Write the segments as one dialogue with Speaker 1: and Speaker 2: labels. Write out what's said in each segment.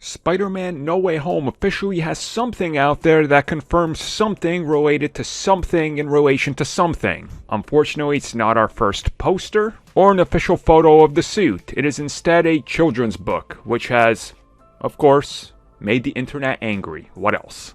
Speaker 1: Spider-Man No Way Home officially has something out there that confirms something related to something in relation to something. Unfortunately, it's not our first poster or an official photo of the suit. It is instead a children's book, which has, of course, made the internet angry. What else?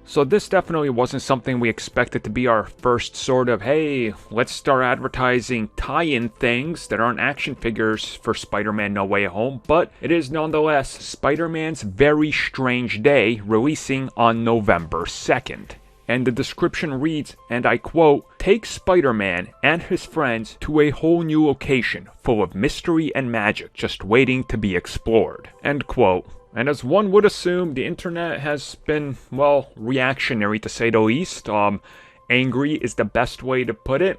Speaker 1: So this definitely wasn't something we expected to be our first sort of, hey, let's start advertising tie-in things that aren't action figures for Spider-Man No Way Home, but it is nonetheless Spider-Man's Very Strange Day, releasing on November 2nd. And the description reads, and I quote, "Take Spider-Man and his friends to a whole new location, full of mystery and magic just waiting to be explored." End quote. And as one would assume, the internet has been, well, reactionary to say the least. Angry is the best way to put it.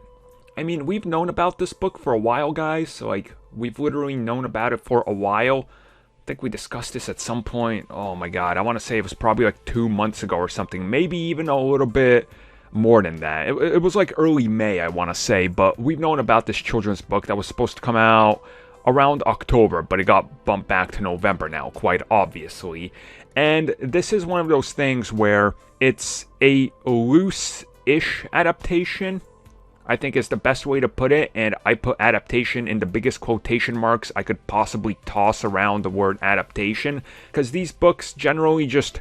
Speaker 1: I mean, we've known about this book for a while, guys. Like, we've literally known about it for a while. I think we discussed this at some point. Oh my god, I want to say it was probably like 2 months ago or something. Maybe even a little bit more than that. It was like early May, I want to say. But we've known about this children's book that was supposed to come out around October, but it got bumped back to November now, quite obviously. And this is one of those things where it's a loose-ish adaptation, I think is the best way to put it, and I put adaptation in the biggest quotation marks I could possibly toss around the word adaptation, because these books generally just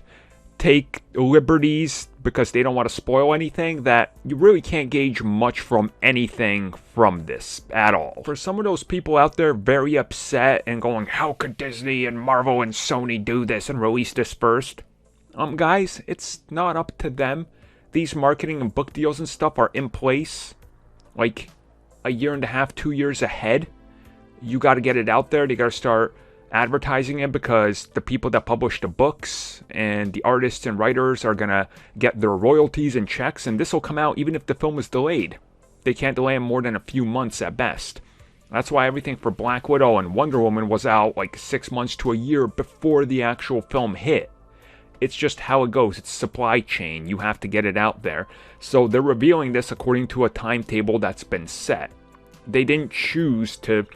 Speaker 1: take liberties because they don't want to spoil anything that you really can't gauge much from anything from this at all. For some of those people out there very upset and going, how could Disney and Marvel and Sony do this and release this first? Guys, it's not up to them. These marketing and book deals and stuff are in place like a year and a half, 2 years ahead. You got to get it out there. They got to start advertising it because the people that publish the books and the artists and writers are gonna get their royalties and checks, and this will come out even if the film is delayed. They can't delay it more than a few months at best. That's why everything for Black Widow and Wonder Woman was out like 6 months to a year before the actual film hit. It's just how it goes. It's supply chain. You have to get it out there. So they're revealing this according to a timetable that's been set. They didn't choose to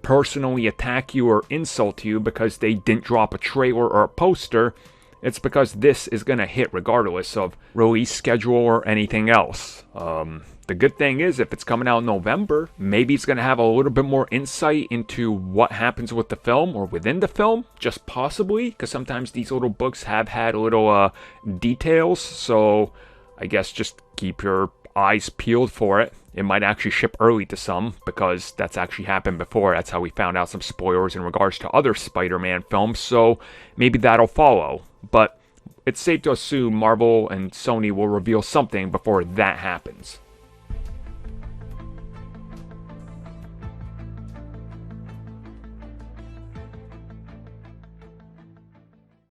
Speaker 1: personally attack you or insult you because they didn't drop a trailer or a poster. It's because this is going to hit regardless of release schedule or anything else. The good thing is, if it's coming out in November, maybe it's going to have a little bit more insight into what happens with the film or within the film, just possibly, because sometimes these little books have had little details, so I guess just keep your eyes peeled for it. It might actually ship early to some, because that's actually happened before. That's how we found out some spoilers in regards to other Spider-Man films, so maybe that'll follow. But it's safe to assume Marvel and Sony will reveal something before that happens.